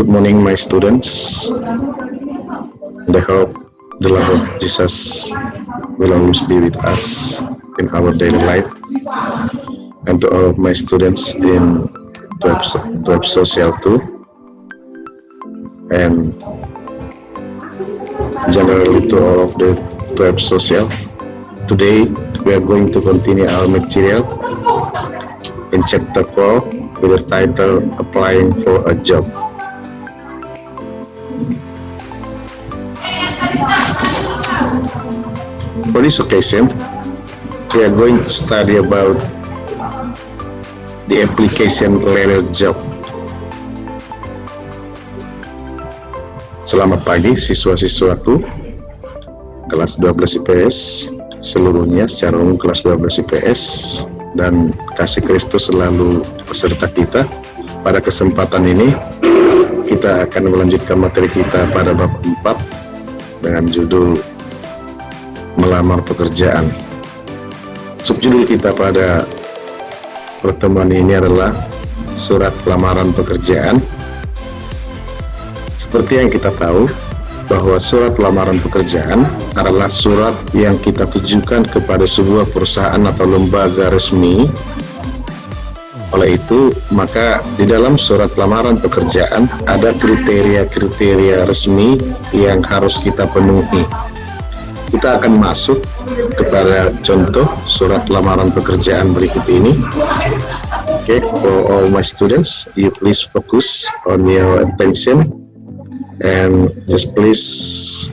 Good morning, my students. And I hope the love of Jesus will always be with us in our daily life. And to all of my students in 12 Social 2 and generally to all of the 12 Social. Today we are going to continue our material in chapter 4 with the title Applying for a Job. For this occasion, we are going to study about the application letter job. Selamat pagi siswa-siswaku kelas 12 IPS seluruhnya, secara umum kelas 12 IPS, dan kasih Kristus selalu beserta kita. Pada kesempatan ini kita akan melanjutkan materi kita pada bab 4 dengan judul melamar pekerjaan. Subjudul kita pada pertemuan ini adalah surat lamaran pekerjaan. Seperti yang kita tahu bahwa surat lamaran pekerjaan adalah surat yang kita tujukan kepada sebuah perusahaan atau lembaga resmi. Oleh itu, maka di dalam surat lamaran pekerjaan ada kriteria-kriteria resmi yang harus kita penuhi. Kita akan masuk kepada contoh surat lamaran pekerjaan berikut ini. Okay, for all my students, you please focus on your attention and just please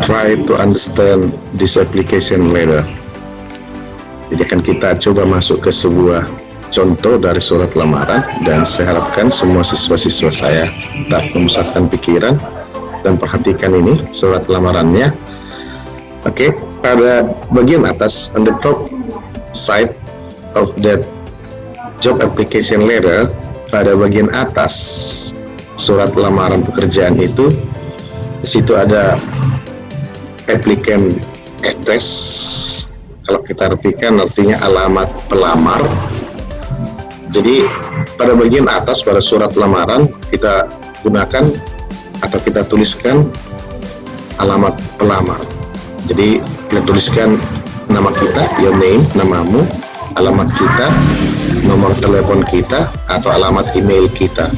try to understand this application letter. Jadi akan kita coba masuk ke sebuah contoh dari surat lamaran, dan saya harapkan semua siswa-siswa saya dapat memusatkan pikiran dan perhatikan ini surat lamarannya. Oke, pada bagian atas on the top side of that job application letter, pada bagian atas surat lamaran pekerjaan itu, di situ ada applicant address. Kalau kita artikan, artinya alamat pelamar. Jadi pada bagian atas pada surat lamaran kita gunakan atau kita tuliskan alamat pelamar. Jadi kita tuliskan nama kita, your name, namamu, alamat kita, nomor telepon kita, atau alamat email kita.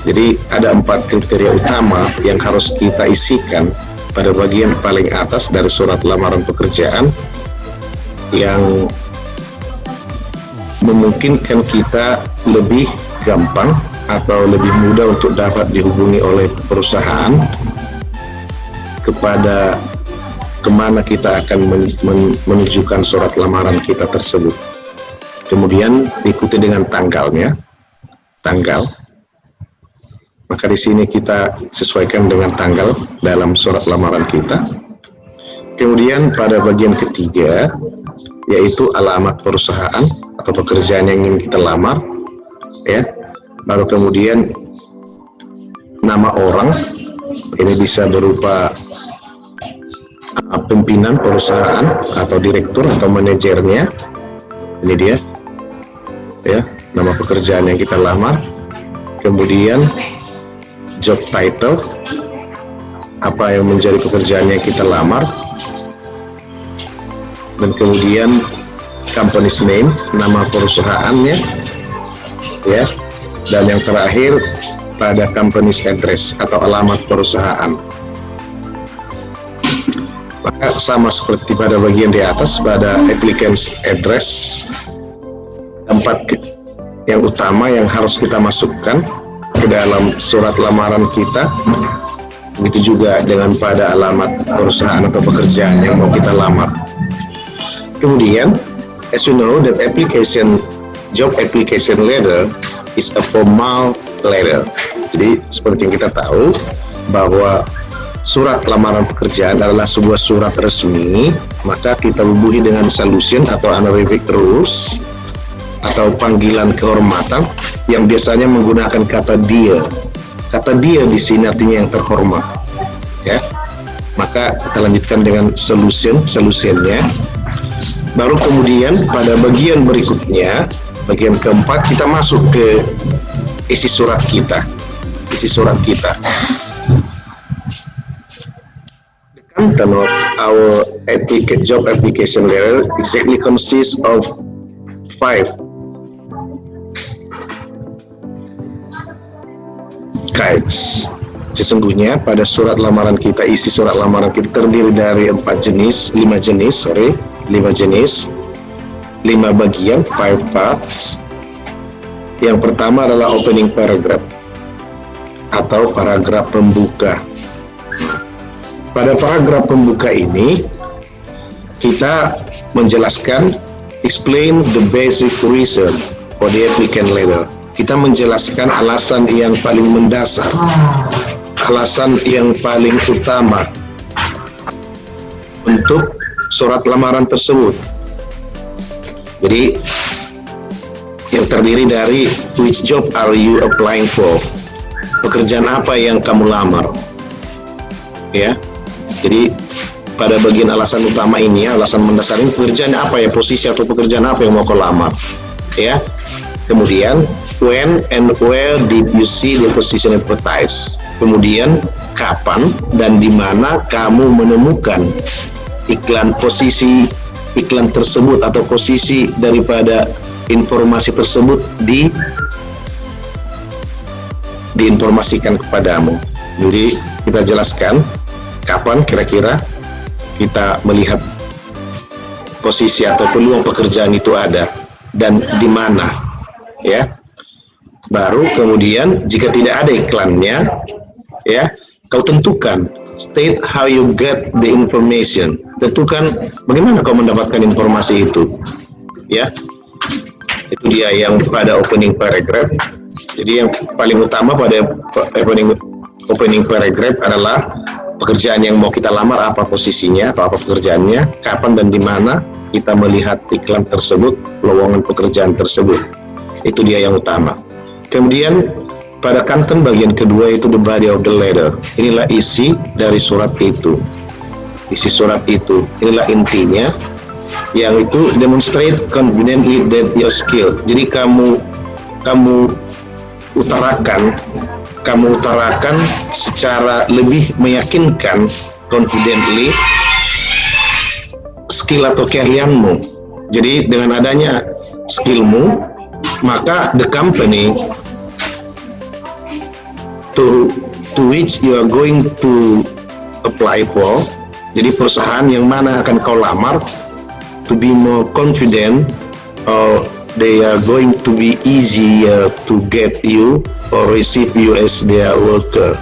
Jadi ada 4 kriteria utama yang harus kita isikan pada bagian paling atas dari surat lamaran pekerjaan yang memungkinkan kita lebih gampang atau lebih mudah untuk dapat dihubungi oleh perusahaan kepada kemana kita akan menunjukkan surat lamaran kita tersebut. Kemudian diikuti dengan tanggalnya, tanggal. Maka di sini kita sesuaikan dengan tanggal dalam surat lamaran kita. Kemudian pada bagian ketiga, yaitu alamat perusahaan atau pekerjaan yang ingin kita lamar, ya. Baru kemudian nama orang, ini bisa berupa pimpinan perusahaan atau direktur atau manajernya. Ini dia, ya, nama pekerjaan yang kita lamar. Kemudian job title, apa yang menjadi pekerjaan yang kita lamar. Dan kemudian company's name, nama perusahaannya, ya. Dan yang terakhir pada company's address atau alamat perusahaan. Maka sama seperti pada bagian di atas pada applicant's address, 4 yang utama yang harus kita masukkan ke dalam surat lamaran kita. Begitu juga dengan pada alamat perusahaan atau pekerjaan yang mau kita lamar. Kemudian, as you know that job application letter is a formal letter. Jadi seperti yang kita tahu bahwa surat lamaran pekerjaan adalah sebuah surat resmi, maka kita hubungi dengan salusion atau honorific rules atau panggilan kehormatan yang biasanya menggunakan kata dia. Kata dia di sini artinya yang terhormat, ya. Maka kita lanjutkan dengan solusinya. Baru kemudian pada bagian berikutnya, bagian keempat, kita masuk ke isi surat kita. The content of our job application letter exactly consists of 5 kinds. Sesungguhnya pada surat lamaran kita, isi surat lamaran kita terdiri dari 5 jenis, 5 bagian, 5 parts. Yang pertama adalah opening paragraph atau paragraf pembuka. Pada paragraf pembuka ini kita menjelaskan explain the basic reason for the applicant letter. Kita menjelaskan alasan yang paling mendasar, alasan yang paling utama untuk surat lamaran tersebut. Jadi yang terdiri dari which job are you applying for? Pekerjaan apa yang kamu lamar? Ya. Jadi pada bagian alasan utama ini, alasan mendasar ini, pekerjaan apa ya, posisi atau pekerjaan apa yang mau kau lamar? Ya. Kemudian when and where did you see the position advertised? Kemudian kapan dan di mana kamu menemukan posisi iklan tersebut atau posisi daripada informasi tersebut diinformasikan kepadamu. Jadi kita jelaskan kapan kira-kira kita melihat posisi atau peluang pekerjaan itu ada dan di mana, ya. Baru kemudian jika tidak ada iklannya, ya, kau tentukan state how you get the information. Tentukan bagaimana kau mendapatkan informasi itu, ya. Itu dia yang pada opening paragraph. Jadi yang paling utama pada opening paragraph adalah pekerjaan yang mau kita lamar, apa posisinya atau apa pekerjaannya, kapan dan di mana kita melihat iklan tersebut, lowongan pekerjaan tersebut. Itu dia yang utama. Kemudian pada content bagian kedua itu the body of the letter. Inilah isi dari surat itu. Isi surat itu, inilah intinya, yang itu demonstrate confidently that your skill. Jadi kamu utarakan secara lebih meyakinkan, confidently, skill atau keahlianmu. Jadi dengan adanya skillmu, maka the company to which you are going to apply for, jadi perusahaan yang mana akan kau lamar, to be more confident, or they are going to be easier to get you or receive you as their worker.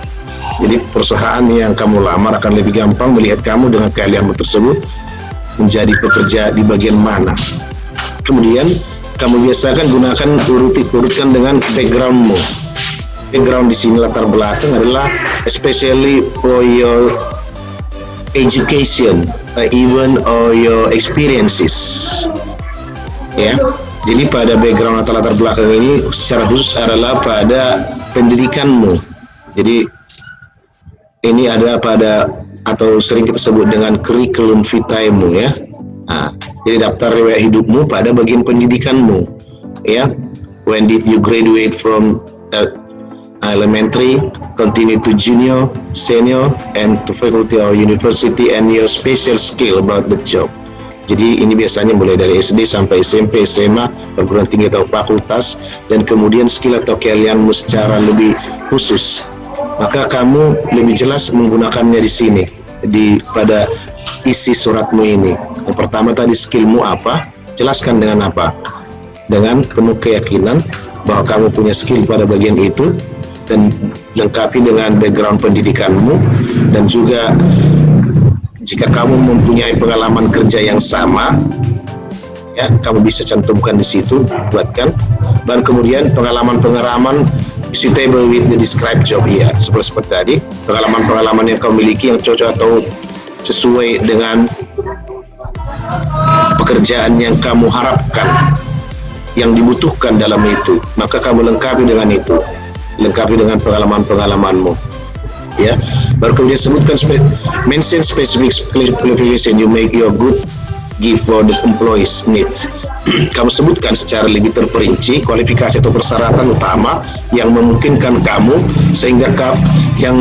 Jadi perusahaan yang kamu lamar akan lebih gampang melihat kamu dengan keahlianmu tersebut menjadi pekerja di bagian mana. Kemudian kamu biasakan gunakan urutkan dengan backgroundmu. Background di sini, latar belakang, adalah especially for your education, even or your experiences. Ya, jadi pada background atau latar belakang ini secara khusus adalah pada pendidikanmu. Jadi ini ada pada, atau sering kita sebut dengan curriculum vitae-mu, ya. Nah, jadi daftar riwayat hidupmu pada bagian pendidikanmu, ya. When did you graduate from elementary, continue to junior, senior, and to faculty or university, and your special skill about the job. Jadi ini biasanya mulai dari SD sampai SMP, SMA, perguruan tinggi atau fakultas, dan kemudian skill atau keahlianmu secara lebih khusus. Maka kamu lebih jelas menggunakannya di sini, pada isi suratmu ini. Yang pertama tadi skillmu apa, jelaskan dengan apa, dengan penuh keyakinan bahwa kamu punya skill pada bagian itu, dan lengkapi dengan background pendidikanmu, dan juga jika kamu mempunyai pengalaman kerja yang sama, ya, kamu bisa cantumkan di situ, buatkan. Dan kemudian pengalaman suitable with the described job, ya, seperti tadi, pengalaman yang kau miliki yang cocok atau sesuai dengan pekerjaan yang kamu harapkan, yang dibutuhkan dalam itu, maka kamu lengkapi dengan itu, lengkapi dengan pengalaman-pengalamanmu. Ya, baru kemudian sebutkan mention specific qualification you make your good give for the employees needs. Kamu sebutkan secara lebih terperinci kualifikasi atau persyaratan utama yang memungkinkan kamu, sehingga yang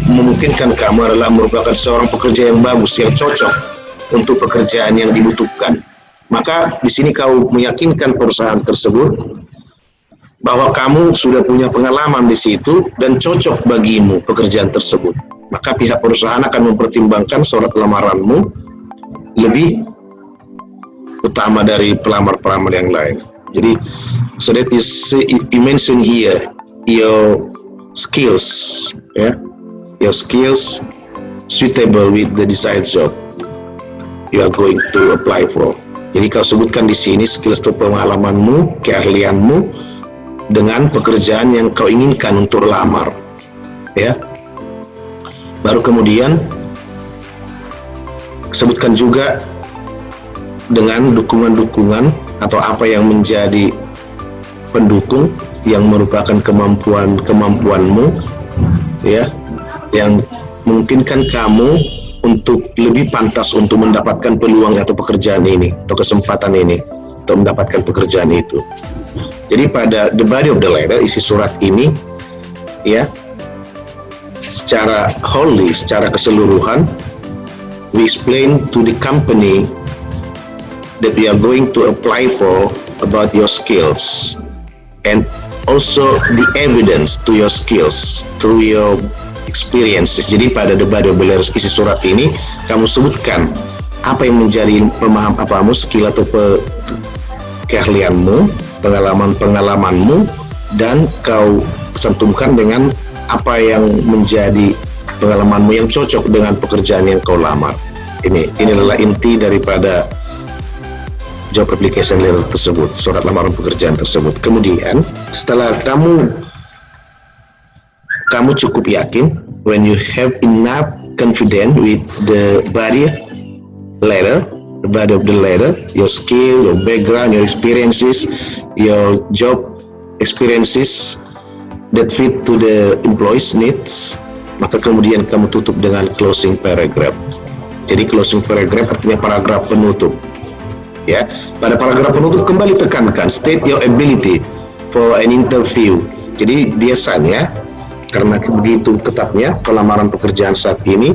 memungkinkan kamu adalah merupakan seorang pekerja yang bagus, yang cocok untuk pekerjaan yang dibutuhkan. Maka di sini kau meyakinkan perusahaan tersebut bahwa kamu sudah punya pengalaman di situ dan cocok bagimu pekerjaan tersebut. Maka pihak perusahaan akan mempertimbangkan surat lamaranmu lebih utama dari pelamar-pelamar yang lain. Jadi, so that you mention here your skills, ya, your skills suitable with the desired job you are going to apply for. Jadi kau sebutkan di sini skills atau pengalamanmu, keahlianmu dengan pekerjaan yang kau inginkan untuk lamar, ya. Baru kemudian sebutkan juga dengan dukungan-dukungan atau apa yang menjadi pendukung yang merupakan kemampuanmu, ya, yang memungkinkan kamu untuk lebih pantas untuk mendapatkan peluang atau pekerjaan ini atau kesempatan ini untuk mendapatkan pekerjaan itu. Jadi pada the body of the letter, isi surat ini, ya, secara wholly, secara keseluruhan, we explain to the company that we are going to apply for about your skills and also the evidence to your skills through your experiences. Jadi pada the body of the letter, isi surat ini kamu sebutkan apa yang menjadi pemahamanmu, skill atau keahlianmu, pengalamanmu, dan kau cantumkan dengan apa yang menjadi pengalamanmu yang cocok dengan pekerjaan yang kau lamar. Ini adalah inti daripada job application letter tersebut, surat lamaran pekerjaan tersebut. Kemudian setelah kamu cukup yakin, when you have enough confidence with the body letter, the body of the letter, your skill, your background, your experiences, your job experiences that fit to the employees needs, maka kemudian kamu tutup dengan closing paragraph. Jadi closing paragraph artinya paragraf penutup. Ya, pada paragraf penutup kembali tekankan state your ability for an interview. Jadi biasanya karena begitu ketatnya pelamaran pekerjaan saat ini,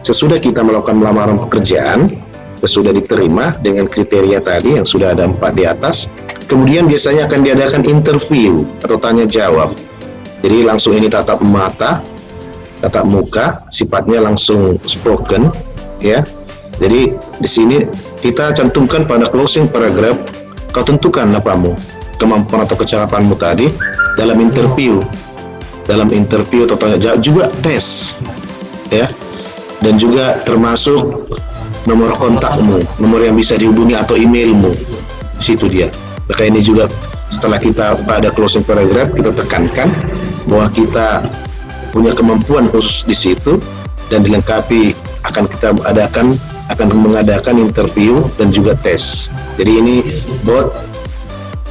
sesudah kita melakukan lamaran pekerjaan, sudah diterima dengan kriteria tadi yang sudah ada 4 di atas, kemudian biasanya akan diadakan interview atau tanya jawab. Jadi langsung ini tatap mata, tatap muka, sifatnya langsung spoken, ya. Jadi di sini kita cantumkan pada closing paragraph, kau tentukan apamu, kemampuan atau kecakapanmu tadi dalam interview atau tanya jawab, juga tes, ya, dan juga termasuk nomor kontakmu, nomor yang bisa dihubungi atau emailmu, situ dia. Maka ini juga setelah kita pada closing paragraph kita tekankan bahwa kita punya kemampuan khusus di situ dan dilengkapi akan mengadakan interview dan juga tes. Jadi ini both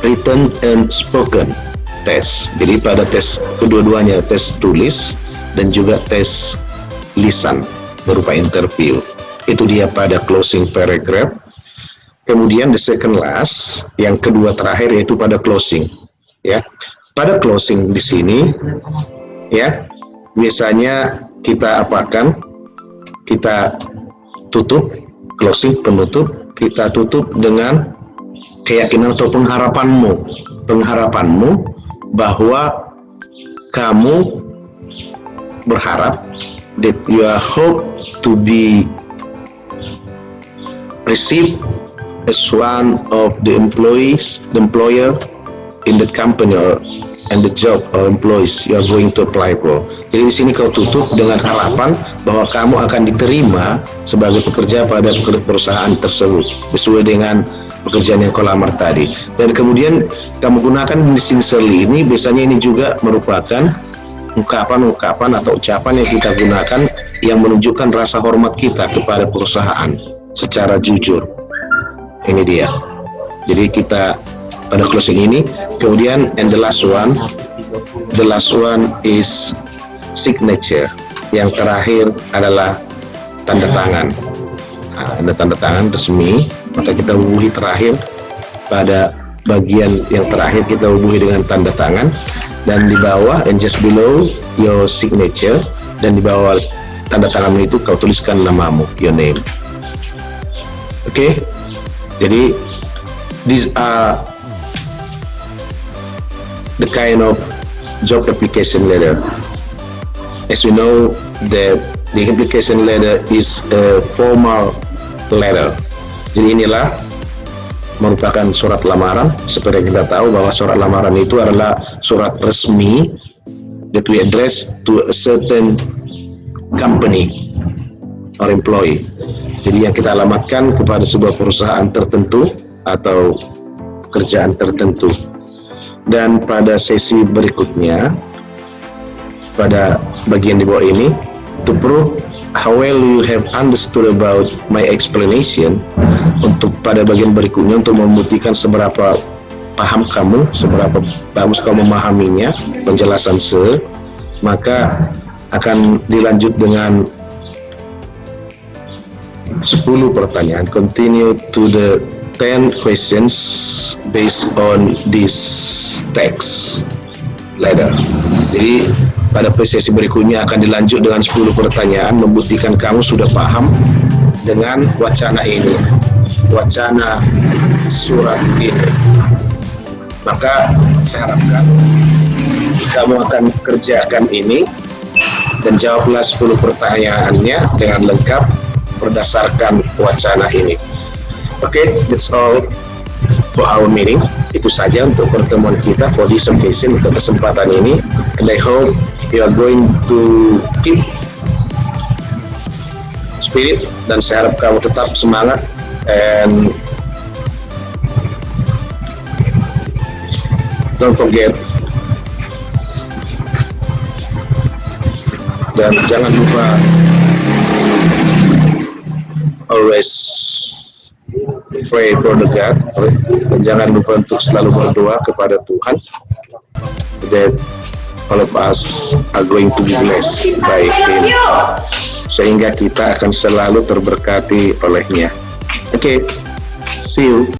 written and spoken test. Jadi pada tes kedua-duanya, tes tulis dan juga tes lisan berupa interview. Itu dia pada closing paragraph. Kemudian the second last, yang kedua terakhir, yaitu pada closing, ya. Pada closing di sini, ya, biasanya kita apakan? Kita tutup, closing penutup, kita tutup dengan keyakinan atau pengharapanmu bahwa kamu berharap that you are hope to be received as one of the employer in that company and the job or employees you are going to apply for. Jadi di sini kau tutup dengan harapan bahwa kamu akan diterima sebagai pekerja pada perusahaan tersebut sesuai dengan pekerjaan yang kau lamar tadi. Dan kemudian kamu gunakan sincerely ini, biasanya ini juga merupakan ungkapan atau ucapan yang kita gunakan yang menunjukkan rasa hormat kita kepada perusahaan secara jujur. Ini dia. Jadi kita pada closing ini, kemudian and the last one is signature. yang terakhir adalah tanda tangan. Nah, ada tanda tangan resmi, maka kita hubungi terakhir pada bagian yang terakhir kita hubungi dengan tanda tangan, dan di bawah and just below your signature, dan di bawah tanda tangan itu kau tuliskan namamu, your name. Oke, jadi these are the kind of job application letter. As we know that the application letter is a formal letter. Jadi inilah merupakan surat lamaran. Seperti kita tahu bahwa surat lamaran itu adalah surat resmi that we address to a certain company or employee. Jadi yang kita alamatkan kepada sebuah perusahaan tertentu atau pekerjaan tertentu. Dan pada sesi berikutnya, pada bagian di bawah ini, to prove how well you have understood about my explanation, untuk pada bagian berikutnya untuk membuktikan seberapa paham kamu, seberapa bagus kamu memahaminya, penjelasan maka akan dilanjut dengan 10 pertanyaan. Continue to the 10 questions based on this text letter. Jadi pada sesi berikutnya akan dilanjut dengan 10 pertanyaan membuktikan kamu sudah paham dengan wacana ini, wacana surat ini. Maka saya harapkan kamu akan kerjakan ini dan jawablah 10 pertanyaannya dengan lengkap berdasarkan wacana ini. Oke, that's all for our meeting. Itu saja untuk pertemuan kita for this occasion, untuk kesempatan ini. And I hope you are going to keep spirit, dan saya harap kamu tetap semangat, and don't forget, dan jangan lupa always pray for the God, dan jangan lupa untuk selalu berdoa kepada Tuhan that all of us are going to be blessed by Him, sehingga kita akan selalu terberkati olehnya. Oke, see you.